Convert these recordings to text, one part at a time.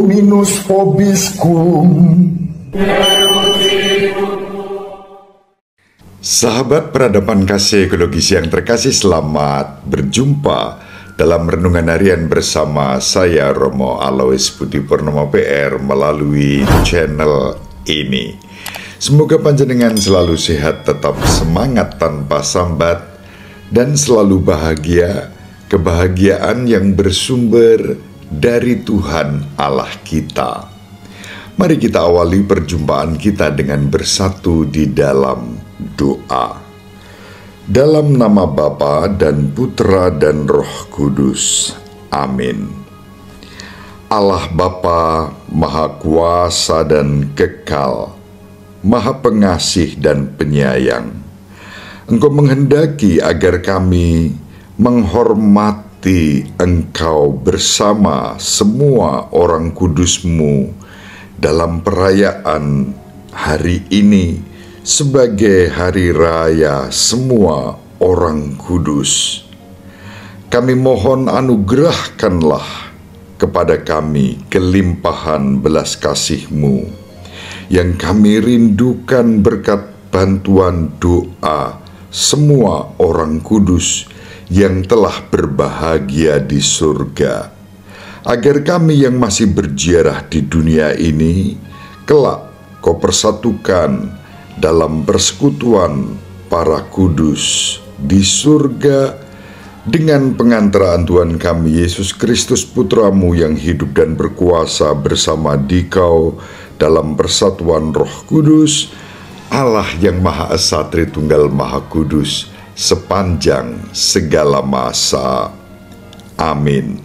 Dominus vobiscum. Sahabat peradaban kasih ekologis yang terkasih, selamat berjumpa dalam renungan harian bersama saya Romo Alois Budi Purnomo PR melalui channel ini. Semoga panjenengan selalu sehat, tetap semangat tanpa sambat, dan selalu bahagia, kebahagiaan yang bersumber dari Tuhan Allah kita. Mari kita awali perjumpaan kita dengan bersatu di dalam doa. Dalam nama Bapa dan Putra dan Roh Kudus. Amin. Allah Bapa Maha Kuasa dan Kekal, Maha Pengasih dan Penyayang, Engkau menghendaki agar kami menghormati Engkau bersama semua orang kudus-Mu dalam perayaan hari ini sebagai hari raya semua orang kudus. Kami mohon anugerahkanlah kepada kami kelimpahan belas kasih-Mu yang kami rindukan berkat bantuan doa semua orang kudus yang telah berbahagia di surga, agar kami yang masih berziarah di dunia ini kelak Kau persatukan dalam persekutuan para kudus di surga dengan pengantaraan Tuhan kami Yesus Kristus Putra-Mu yang hidup dan berkuasa bersama Dikau dalam persatuan Roh Kudus, Allah yang Maha Esa Tritunggal Maha Kudus, sepanjang segala masa. Amin.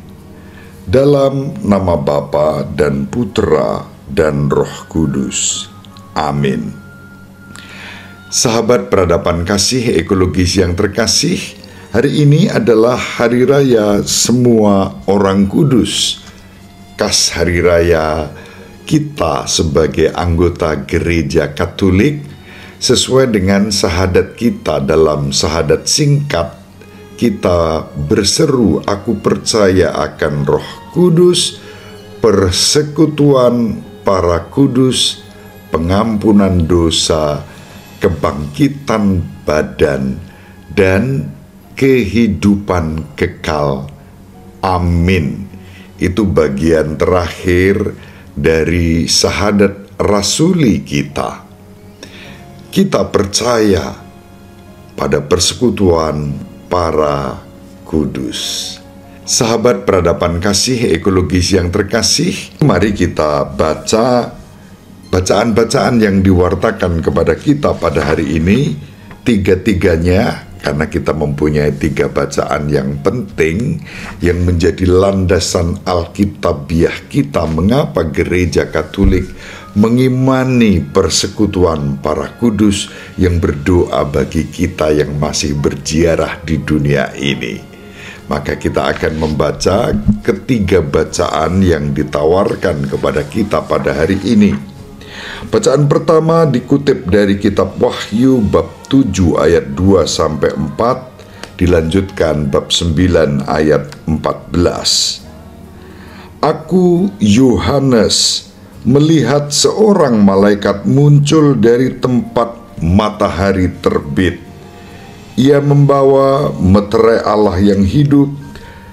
Dalam nama Bapa dan Putra dan Roh Kudus. Amin. Sahabat peradaban kasih ekologis yang terkasih, hari ini adalah Hari Raya Semua Orang Kudus. Khas Hari Raya kita sebagai anggota Gereja Katolik, sesuai dengan sahadat kita dalam sahadat singkat, kita berseru, aku percaya akan Roh Kudus, persekutuan para kudus, pengampunan dosa, kebangkitan badan, dan kehidupan kekal. Amin. Itu bagian terakhir dari sahadat rasuli kita. Kita percaya pada persekutuan para kudus. Sahabat peradaban kasih ekologis yang terkasih, mari kita baca bacaan-bacaan yang diwartakan kepada kita pada hari ini, tiga-tiganya, karena kita mempunyai 3 bacaan yang penting yang menjadi landasan Alkitabiah kita mengapa Gereja Katolik mengimani persekutuan para kudus yang berdoa bagi kita yang masih berziarah di dunia ini. Maka kita akan membaca ketiga bacaan yang ditawarkan kepada kita pada hari ini. Bacaan pertama dikutip dari kitab Wahyu bab 7 ayat 2-4, dilanjutkan bab 9 ayat 14. Aku Yohanes melihat seorang malaikat muncul dari tempat matahari terbit. Ia membawa meterai Allah yang hidup.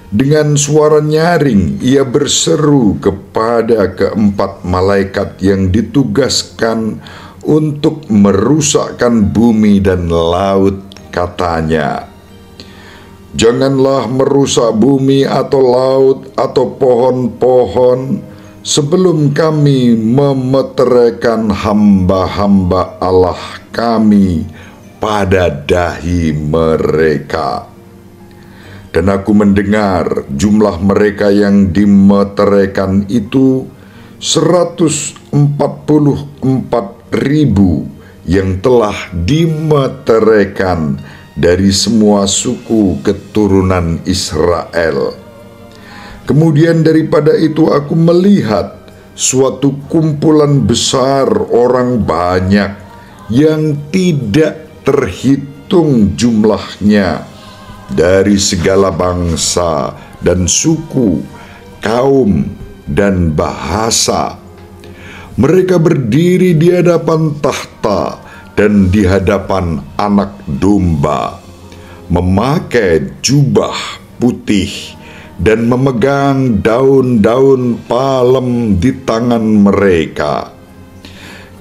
Dengan suara nyaring ia berseru kepada keempat malaikat yang ditugaskan untuk merusakkan bumi dan laut, katanya, janganlah merusak bumi atau laut atau pohon-pohon sebelum kami memeteraikan hamba-hamba Allah kami pada dahi mereka. Dan aku mendengar jumlah mereka yang dimeteraikan itu 144.000 yang telah dimeteraikan dari semua suku keturunan Israel. Kemudian daripada itu aku melihat suatu kumpulan besar orang banyak yang tidak terhitung jumlahnya, dari segala bangsa dan suku, kaum, dan bahasa. Mereka berdiri di hadapan tahta dan di hadapan Anak Domba, memakai jubah putih dan memegang daun-daun palem di tangan mereka.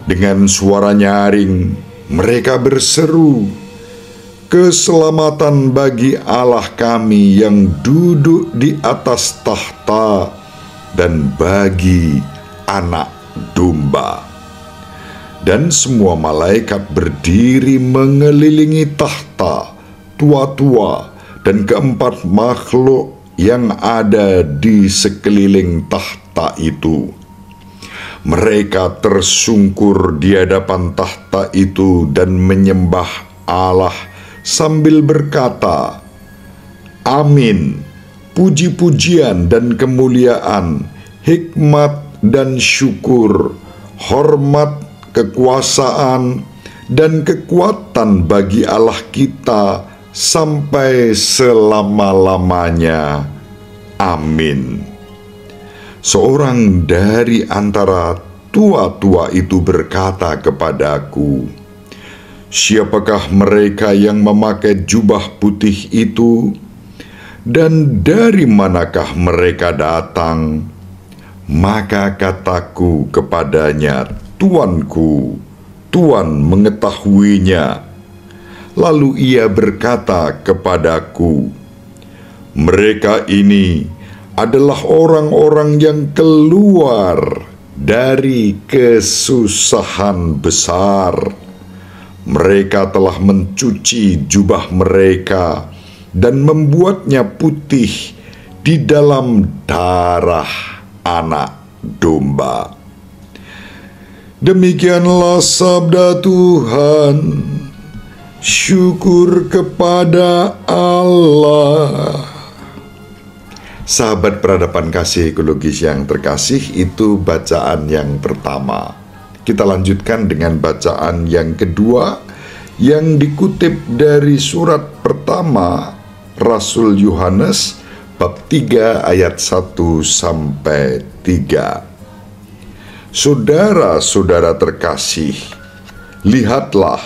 Dengan suara nyaring, mereka berseru, "Keselamatan bagi Allah kami yang duduk di atas tahta dan bagi Anak Domba." Dan semua malaikat berdiri mengelilingi tahta, tua-tua, dan keempat makhluk yang ada di sekeliling tahta itu. Mereka tersungkur di hadapan tahta itu dan menyembah Allah sambil berkata, "Amin, puji-pujian dan kemuliaan, hikmat dan syukur, hormat, kekuasaan, dan kekuatan bagi Allah kita sampai selama-lamanya. Amin." Seorang dari antara tua-tua itu berkata kepadaku, "Siapakah mereka yang memakai jubah putih itu? Dan dari manakah mereka datang?" Maka kataku kepadanya, "Tuanku, Tuan mengetahuinya." Lalu ia berkata kepadaku, "Mereka ini adalah orang-orang yang keluar dari kesusahan besar. Mereka telah mencuci jubah mereka dan membuatnya putih di dalam darah Anak Domba." Demikianlah sabda Tuhan. Syukur kepada Allah. Sahabat peradaban kasih ekologis yang terkasih, itu bacaan yang pertama. Kita lanjutkan dengan bacaan yang kedua yang dikutip dari surat pertama Rasul Yohanes bab 3 ayat 1 sampai 3. Saudara-saudara terkasih, lihatlah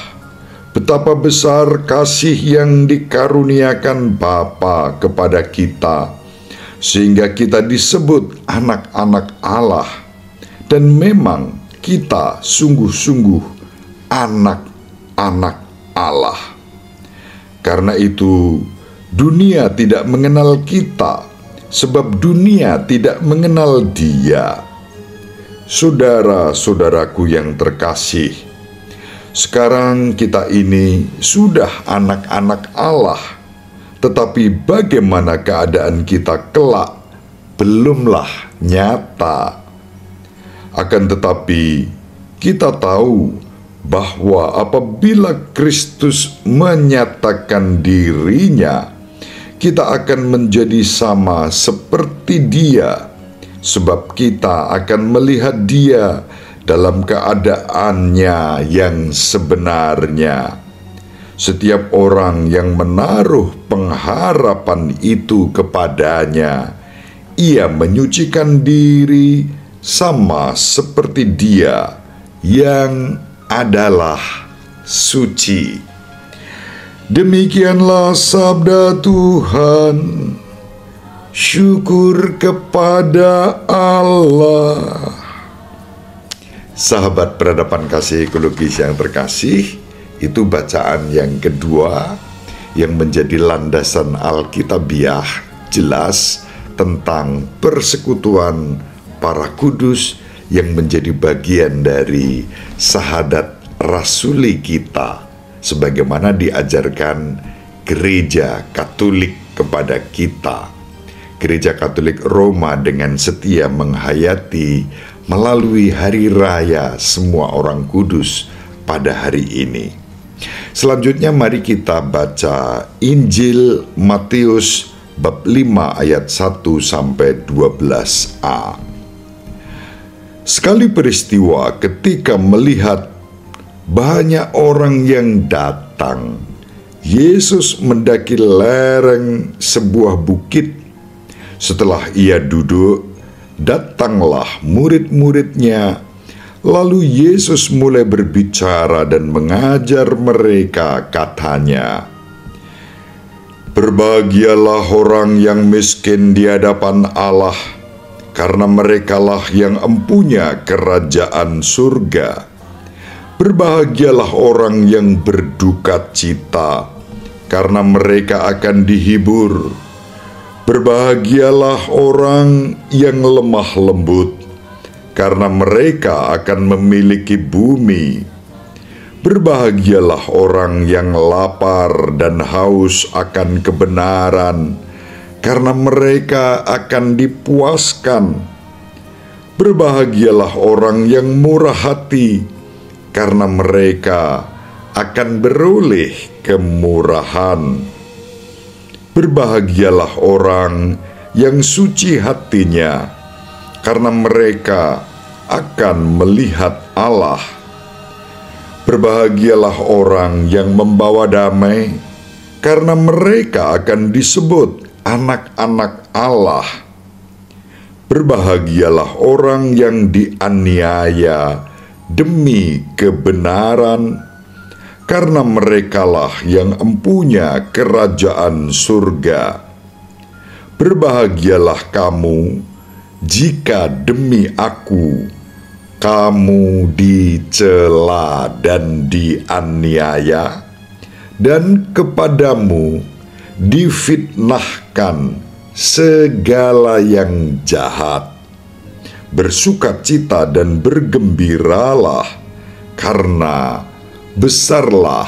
betapa besar kasih yang dikaruniakan Bapa kepada kita, sehingga kita disebut anak-anak Allah. Dan memang kita sungguh-sungguh anak-anak Allah. Karena itu dunia tidak mengenal kita, sebab dunia tidak mengenal Dia. Saudara-saudaraku yang terkasih, sekarang kita ini sudah anak-anak Allah. Tetapi bagaimana keadaan kita kelak belumlah nyata. Akan tetapi kita tahu bahwa apabila Kristus menyatakan dirinya, kita akan menjadi sama seperti Dia, sebab kita akan melihat Dia dalam keadaannya yang sebenarnya. Setiap orang yang menaruh pengharapan itu kepadanya, ia menyucikan diri sama seperti Dia yang adalah suci. Demikianlah sabda Tuhan. Syukur kepada Allah. Sahabat peradaban kasih ekologis yang terkasih, itu bacaan yang kedua yang menjadi landasan Alkitabiah jelas tentang persekutuan para kudus yang menjadi bagian dari sahadat rasuli kita, sebagaimana diajarkan Gereja Katolik kepada kita. Gereja Katolik Roma dengan setia menghayati melalui hari raya semua orang kudus pada hari ini. Selanjutnya mari kita baca Injil Matius bab 5 ayat 1 sampai 12a. Sekali peristiwa ketika melihat banyak orang yang datang, Yesus mendaki lereng sebuah bukit. Setelah ia duduk, datanglah murid-muridnya. Lalu Yesus mulai berbicara dan mengajar mereka, katanya, "Berbahagialah orang yang miskin di hadapan Allah, karena merekalah yang empunya kerajaan surga. Berbahagialah orang yang berduka cita, karena mereka akan dihibur. Berbahagialah orang yang lemah lembut, karena mereka akan memiliki bumi. Berbahagialah orang yang lapar dan haus akan kebenaran, karena mereka akan dipuaskan. Berbahagialah orang yang murah hati, karena mereka akan beroleh kemurahan. Berbahagialah orang yang suci hatinya, karena mereka akan melihat Allah. Berbahagialah orang yang membawa damai, karena mereka akan disebut anak-anak Allah. Berbahagialah orang yang dianiaya demi kebenaran, karena merekalah yang empunya kerajaan surga. Berbahagialah kamu jika demi aku kamu dicela dan dianiaya, dan kepadamu difitnahkan segala yang jahat. Bersukacita dan bergembiralah, karena besarlah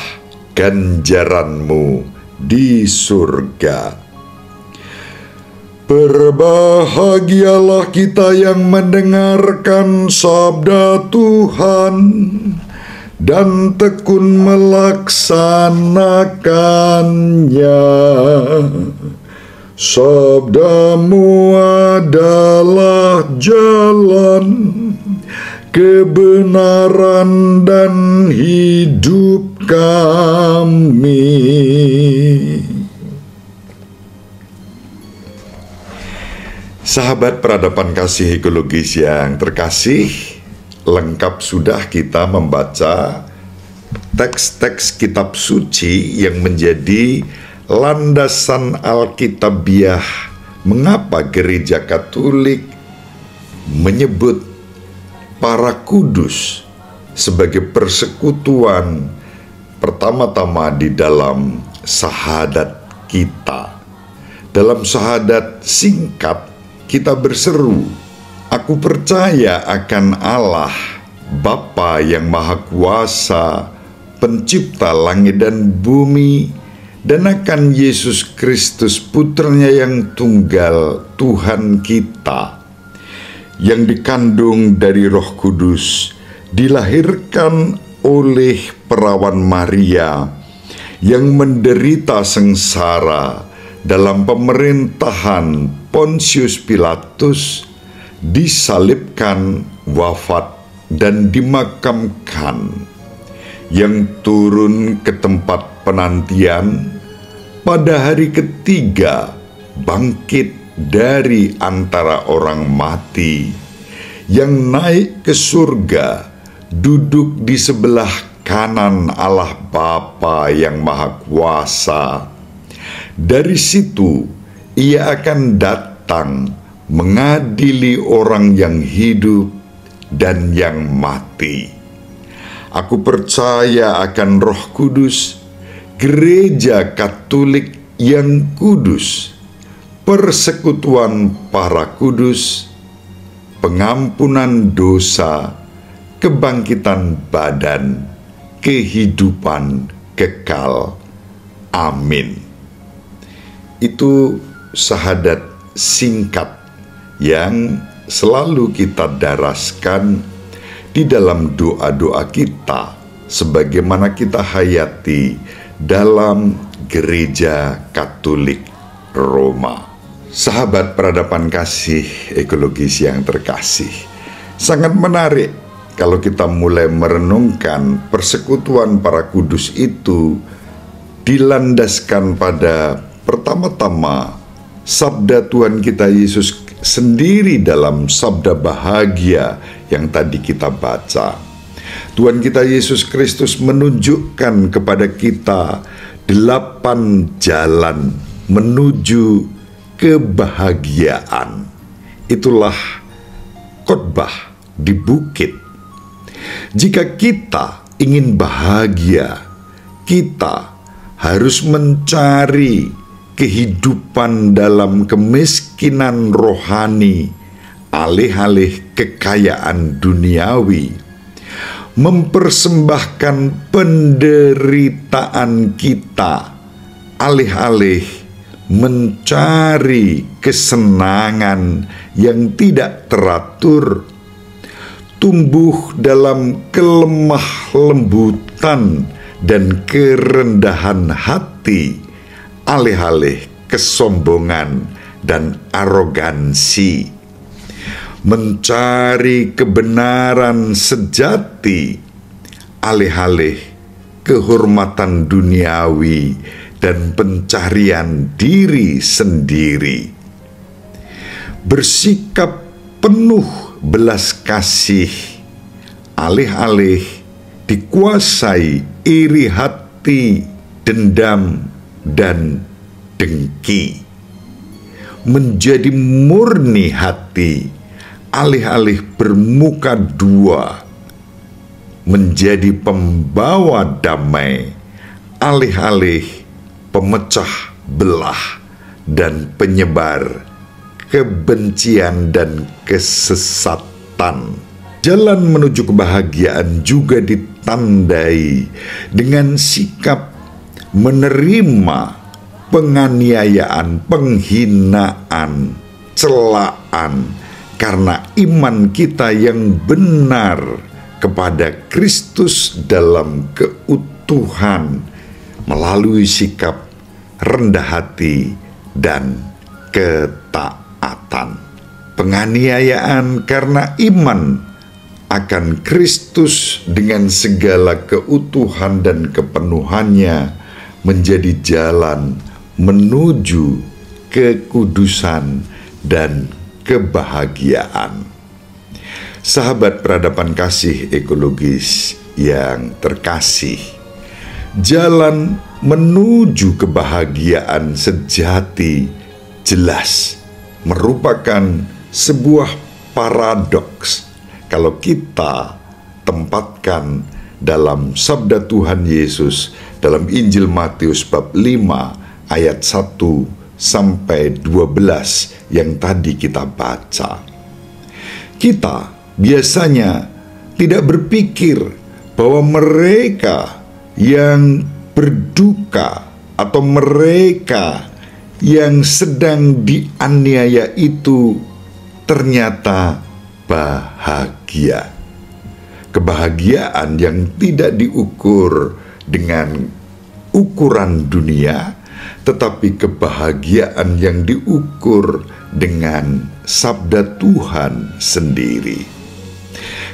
ganjaranmu di surga. Berbahagialah kita yang mendengarkan sabda Tuhan dan tekun melaksanakannya. Sabdamu adalah jalan, kebenaran, dan hidup kami. Sahabat peradaban kasih ekologis yang terkasih, lengkap sudah kita membaca teks-teks kitab suci yang menjadi landasan Alkitabiah mengapa Gereja Katolik menyebut para kudus sebagai persekutuan pertama-tama di dalam sahadat kita. Dalam sahadat singkat kita berseru, "Aku percaya akan Allah, Bapa yang Maha Kuasa, Pencipta langit dan bumi, dan akan Yesus Kristus Putranya yang tunggal, Tuhan kita, yang dikandung dari Roh Kudus, dilahirkan oleh perawan Maria, yang menderita sengsara dalam pemerintahan Pontius Pilatus, disalibkan, wafat, dan dimakamkan, yang turun ke tempat penantian, pada hari ketiga bangkit dari antara orang mati, yang naik ke surga, duduk di sebelah kanan Allah Bapa yang Maha Kuasa. Dari situ ia akan datang mengadili orang yang hidup dan yang mati. Aku percaya akan Roh Kudus, Gereja Katolik yang kudus, persekutuan para kudus, pengampunan dosa, kebangkitan badan, kehidupan kekal. Amin." Itu sahadat singkat yang selalu kita daraskan di dalam doa-doa kita, sebagaimana kita hayati dalam Gereja Katolik Roma. Sahabat peradaban kasih ekologis yang terkasih, sangat menarik kalau kita mulai merenungkan persekutuan para kudus itu dilandaskan pada pertama-tama sabda Tuhan kita Yesus sendiri dalam sabda bahagia yang tadi kita baca. Tuhan kita Yesus Kristus menunjukkan kepada kita 8 jalan menuju kebahagiaan. Itulah khotbah di bukit. Jika kita ingin bahagia, kita harus mencari kehidupan dalam kemiskinan rohani, alih-alih kekayaan duniawi, mempersembahkan penderitaan kita, alih-alih mencari kesenangan yang tidak teratur, tumbuh dalam kelemah lembutan dan kerendahan hati, alih-alih kesombongan dan arogansi, mencari kebenaran sejati, alih-alih kehormatan duniawi dan pencarian diri sendiri, bersikap penuh belas kasih, alih-alih dikuasai iri hati, dendam, dan dengki, menjadi murni hati, alih-alih bermuka dua, menjadi pembawa damai, alih-alih pemecah belah dan penyebar kebencian dan kesesatan. Jalan menuju kebahagiaan juga ditandai dengan sikap menerima penganiayaan, penghinaan, celaan karena iman kita yang benar kepada Kristus dalam keutuhan melalui sikap rendah hati dan ketaatan. Penganiayaan karena iman akan Kristus dengan segala keutuhan dan kepenuhannya menjadi jalan menuju kekudusan dan kebahagiaan. Sahabat peradaban kasih ekologis yang terkasih, jalan menuju kebahagiaan sejati jelas merupakan sebuah paradoks kalau kita tempatkan dalam sabda Tuhan Yesus dalam Injil Matius bab 5 ayat 1 sampai 12 yang tadi kita baca. Kita biasanya tidak berpikir bahwa mereka yang berduka atau mereka yang sedang dianiaya itu ternyata bahagia. Kebahagiaan yang tidak diukur dengan ukuran dunia, tetapi kebahagiaan yang diukur dengan sabda Tuhan sendiri.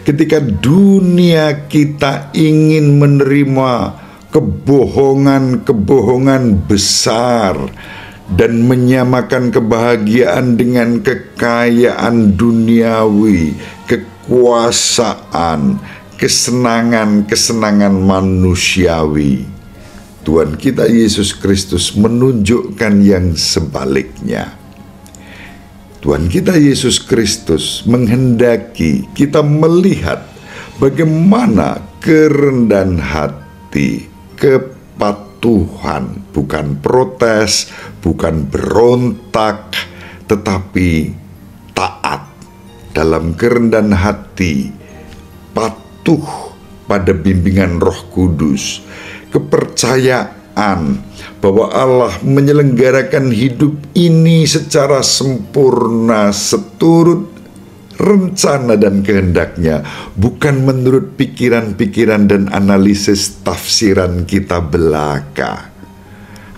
Ketika dunia kita ingin menerima kebohongan-kebohongan besar dan menyamakan kebahagiaan dengan kekayaan duniawi, kekuasaan, kesenangan-kesenangan manusiawi, Tuhan kita Yesus Kristus menunjukkan yang sebaliknya. Tuhan kita Yesus Kristus menghendaki kita melihat bagaimana kerendahan hati, kepatuhan, bukan protes, bukan berontak, tetapi taat dalam kerendahan hati, patuh pada bimbingan Roh Kudus, kepercayaan bahwa Allah menyelenggarakan hidup ini secara sempurna seturut rencana dan kehendaknya, bukan menurut pikiran-pikiran dan analisis tafsiran kita belaka.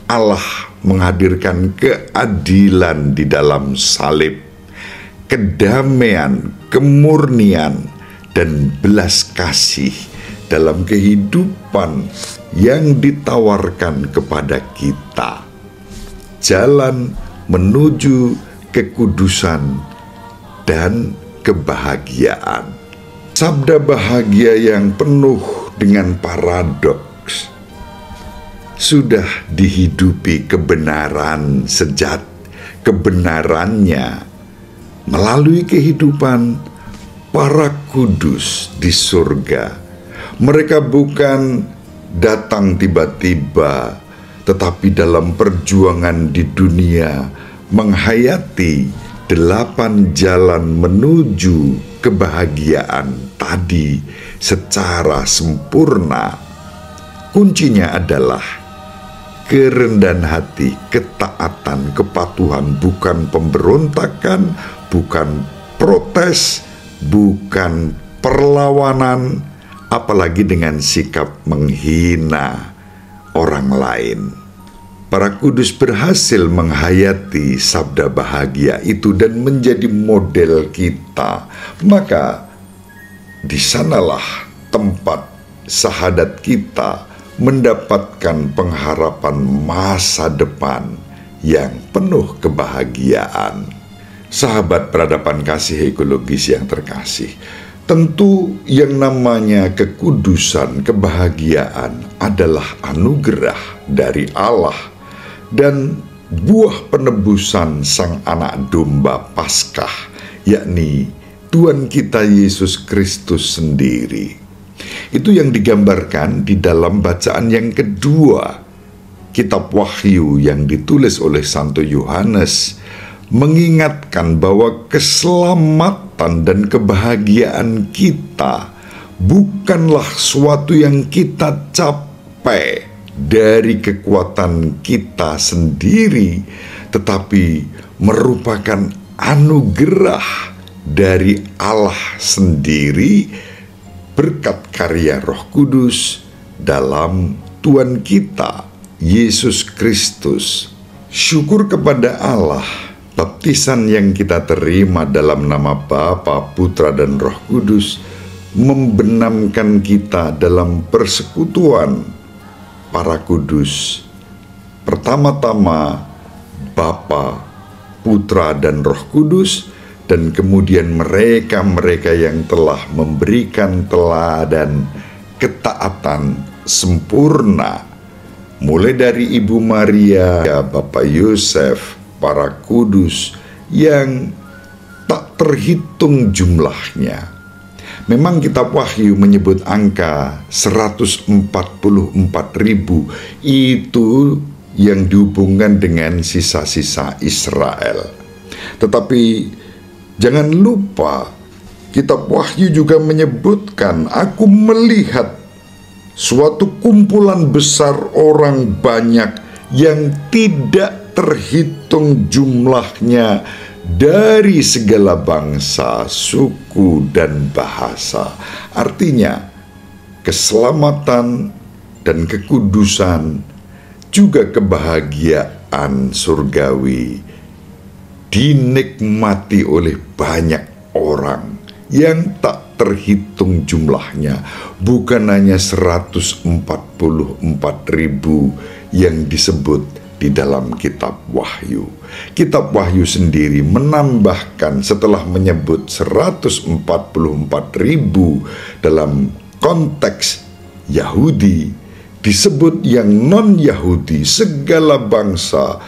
Allah menghadirkan keadilan di dalam salib, kedamaian, kemurnian, dan belas kasih dalam kehidupan yang ditawarkan kepada kita. Jalan menuju kekudusan dan kebahagiaan. Sabda bahagia yang penuh dengan paradoks sudah dihidupi kebenarannya melalui kehidupan para kudus di surga. Mereka bukan datang tiba-tiba, tetapi dalam perjuangan di dunia menghayati 8 jalan menuju kebahagiaan tadi secara sempurna. Kuncinya adalah kerendahan hati, ketaatan, kepatuhan, bukan pemberontakan, bukan protes, bukan perlawanan, apalagi dengan sikap menghina orang lain. Para kudus berhasil menghayati sabda bahagia itu dan menjadi model kita. Maka di sanalah tempat sahadat kita mendapatkan pengharapan masa depan yang penuh kebahagiaan. Sahabat peradaban kasih ekologis yang terkasih, tentu yang namanya kekudusan, kebahagiaan adalah anugerah dari Allah dan buah penebusan Sang Anak Domba Paskah, yakni Tuhan kita Yesus Kristus sendiri. Itu yang digambarkan di dalam bacaan yang kedua, Kitab Wahyu yang ditulis oleh Santo Yohanes, mengingatkan bahwa keselamatan dan kebahagiaan kita bukanlah suatu yang kita capai dari kekuatan kita sendiri, tetapi merupakan anugerah dari Allah sendiri berkat karya Roh Kudus dalam Tuhan kita Yesus Kristus. Syukur kepada Allah, baptisan yang kita terima dalam nama Bapa, Putra, dan Roh Kudus membenamkan kita dalam persekutuan para kudus. Pertama-tama Bapa, Putra, dan Roh Kudus, dan kemudian mereka-mereka yang telah memberikan teladan ketaatan sempurna, mulai dari Ibu Maria, Bapak Yosef, para kudus yang tak terhitung jumlahnya. Memang kitab Wahyu menyebut angka 144.000, itu yang dihubungkan dengan sisa-sisa Israel. Tetapi jangan lupa, kitab Wahyu juga menyebutkan, aku melihat suatu kumpulan besar orang banyak yang tidak terhitung jumlahnya dari segala bangsa, suku, dan bahasa. Artinya, keselamatan dan kekudusan, juga kebahagiaan surgawi, dinikmati oleh banyak orang yang tak terhitung jumlahnya. Bukan hanya 144.000 yang disebut di dalam kitab Wahyu. Kitab Wahyu sendiri menambahkan setelah menyebut 144.000 dalam konteks Yahudi, disebut yang non-Yahudi, segala bangsa,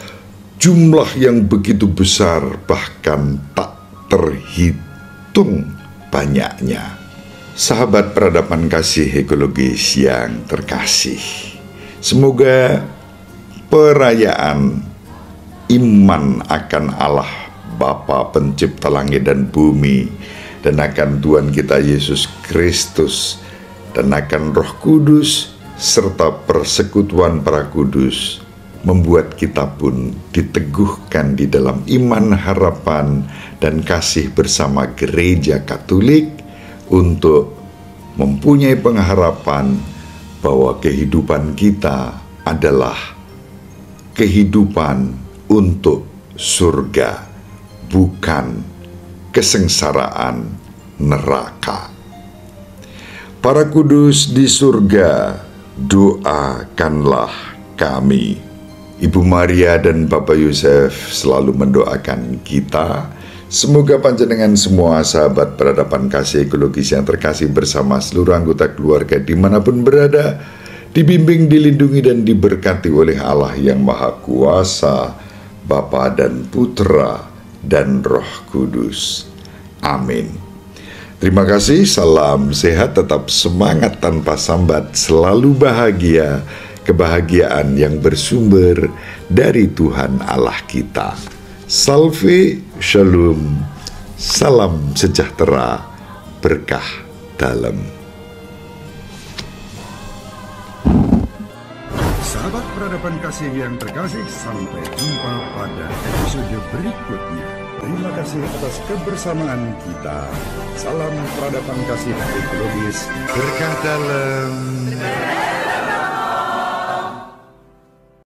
jumlah yang begitu besar bahkan tak terhitung banyaknya. Sahabat peradaban kasih ekologis yang terkasih, semoga perayaan iman akan Allah Bapa pencipta langit dan bumi, dan akan Tuhan kita Yesus Kristus, dan akan Roh Kudus serta persekutuan para kudus membuat kita pun diteguhkan di dalam iman, harapan, dan kasih bersama Gereja Katolik untuk mempunyai pengharapan bahwa kehidupan kita adalah kehidupan untuk surga, bukan kesengsaraan neraka. Para kudus di surga, doakanlah kami. Ibu Maria dan Bapak Yosef selalu mendoakan kita Semoga panjenengan semua sahabat peradaban kasih ekologis yang terkasih bersama seluruh anggota keluarga dimanapun berada, dibimbing, dilindungi, dan diberkati oleh Allah yang Maha Kuasa, Bapa dan Putra dan Roh Kudus. Amin. Terima kasih, salam sehat, tetap semangat tanpa sambat, selalu bahagia, kebahagiaan yang bersumber dari Tuhan Allah kita. Salve, shalom, salam sejahtera, berkah dalam. Sahabat peradaban kasih yang terkasih, sampai jumpa pada episode berikutnya. Terima kasih atas kebersamaan kita. Salam peradaban kasih ekologis, berkah dalam.